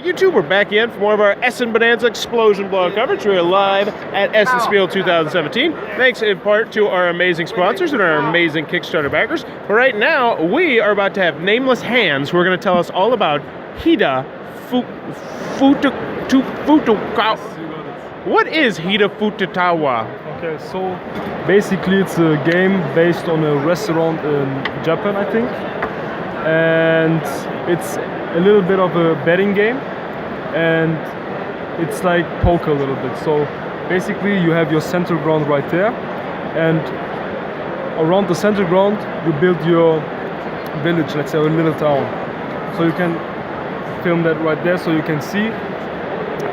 YouTube, we're back in for more of our Essen Bonanza Explosion blog coverage. We're live at Essen Spiel 2017. Thanks in part to our amazing sponsors and our amazing Kickstarter backers. But right now, we are about to have nameless hands who are going to tell us all about Hida-furukawa. What is Hida-furukawa? Okay, so basically it's a game based on a restaurant in Japan, I think. And it's a little bit of a betting game, and it's like poker a little bit. So basically you have your center ground right there, and around the center ground you build your village, let's say a little town. So you can film that right there, so you can see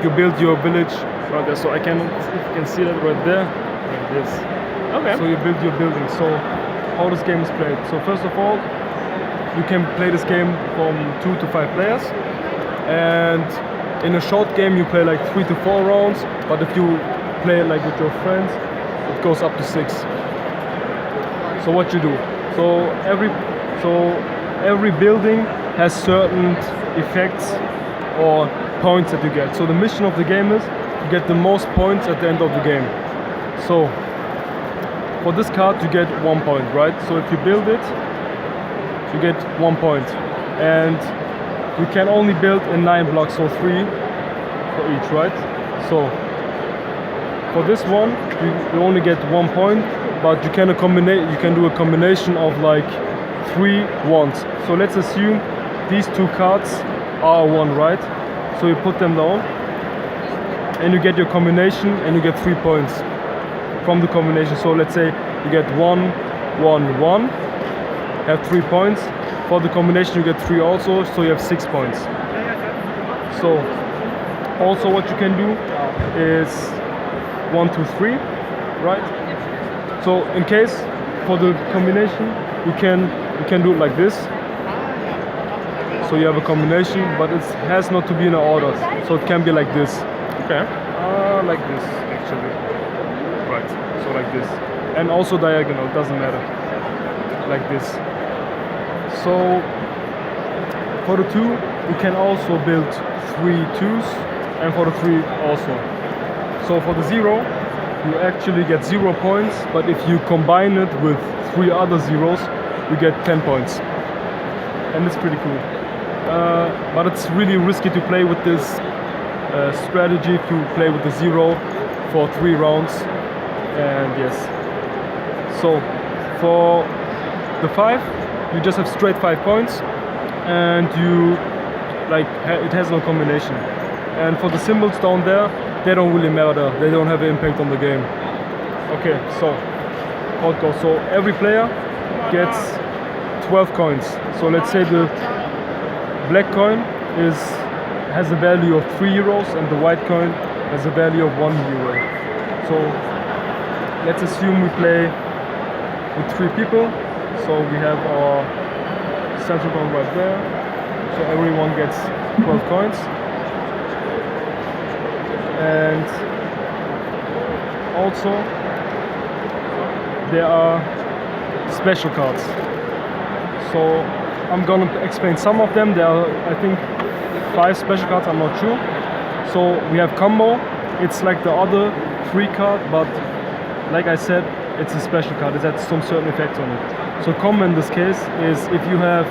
you build your village right there. So if you can see that right there, like this. Okay. So you build your building. So how this game is played. So first of all, you can play this game from 2 to 5 players, and in a short game you play like 3 to 4 rounds, but if you play it like with your friends, it goes up to 6. So what you do, so every building has certain effects or points that you get. So the mission of the game is to get the most points at the end of the game. So for this card you get 1 point, right? So if you build it, you get 1 point, and you can only build in 9 blocks, so 3 for each, right? So for this one you only get 1 point, but you can do a combination of like 3 ones. So let's assume these 2 cards are 1, right? So you put them down and you get your combination, and you get 3 points from the combination. So let's say you get 1 1 1, have 3 points. For the combination you get 3 also, so you have 6 points. So also what you can do is 1 2 3, right? So in case for the combination you can do it like this. So you have a combination, but it has not to be in an order. So it can be like this. Okay. Like this actually. Right. So like this. And also diagonal, doesn't matter. Like this. So for the 2 you can also build 3 2s, and for the 3 also. So for the 0 you actually get 0 points, but if you combine it with 3 other zeros you get 10 points, and it's pretty cool. But it's really risky to play with this strategy if you play with the 0 for 3 rounds. And yes, so for the 5 you just have straight 5 points, and you it has no combination. And for the symbols down there, they don't really matter, they don't have an impact on the game. Okay, so how it goes. So every player gets 12 coins. So let's say the black coin has a value of 3 euros, and the white coin has a value of 1 euro. So let's assume we play with 3 people. So we have our central ground right there. So everyone gets 12 coins. And also there are special cards. So I'm gonna explain some of them. There are, I think, 5 special cards, I'm not sure. So we have combo. It's like the other 3 card, but like I said, it's a special card. It has some certain effects on it. So combo in this case is if you have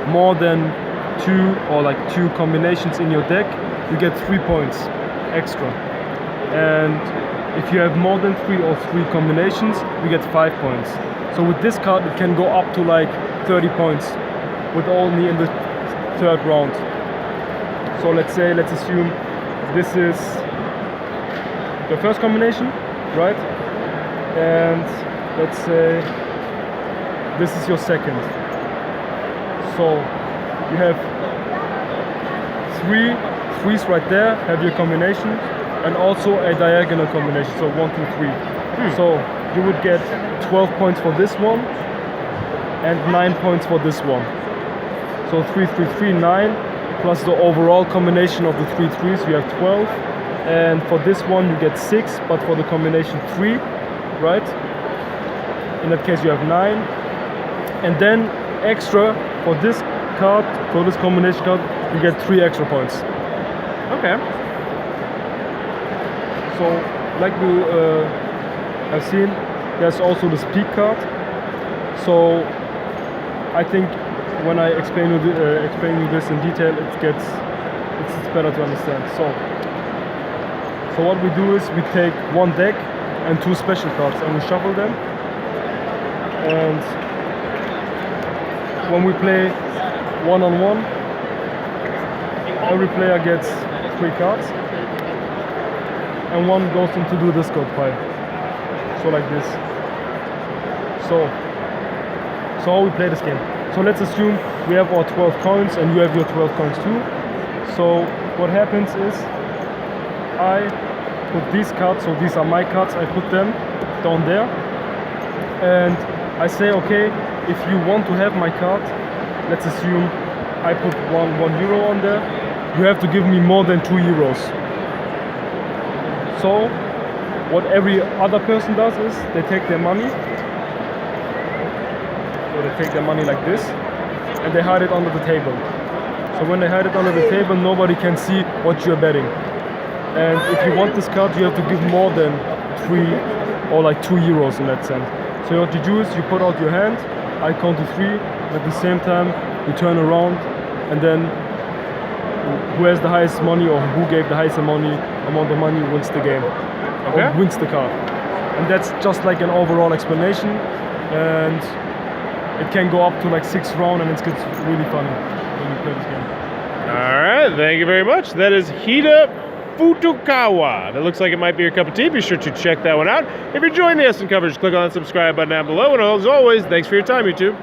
more than 2 or like 2 combinations in your deck, you get 3 points extra. And if you have more than 3 or 3 combinations, you get 5 points. So with this card it can go up to like 30 points with only in the 3rd round. So let's assume this is the first combination, right? And let's say this is your second. So you have 3 threes right there, have your combination, and also a diagonal combination. So 1 2 3. So you would get 12 points for this one and 9 points for this one. So 3 3 3 9 plus the overall combination of the 3 threes you have 12, and for this one you get 6, but for the combination 3, right? In that case you have 9, and then extra for this card, for this combination card, you get 3 extra points. Okay. So, like we have seen, there's also the speak card. So, I think when I explain you this in detail, it's better to understand. So what we do is we take one deck and two special cards and we shuffle them. And when we play one-on-one, every player gets 3 cards and one goes into the discard pile. So like this. So how we play this game. So let's assume we have our 12 coins and you have your 12 coins too. So what happens is I put these cards, so these are my cards, I put them down there and I say, okay, if you want to have my card, let's assume I put one euro on there, you have to give me more than 2 euros. So what every other person does is they take their money, so they take their money like this and they hide it under the table. So when they hide it under the table, nobody can see what you're betting. And if you want this card, you have to give more than 3 or like 2 euros in that sense. So what you do is you put out your hand, I count to 3, and at the same time you turn around, and then who has the highest money or who gave the highest amount of money wins the game, Okay. or wins the card. And that's just like an overall explanation, and it can go up to like 6 rounds, and it gets really funny when you play this game. All right, thank you very much. That is Hida-furukawa. That looks like it might be your cup of tea. Be sure to check that one out. If you're enjoying the Essen coverage, click on that subscribe button down below. And as always, thanks for your time, YouTube.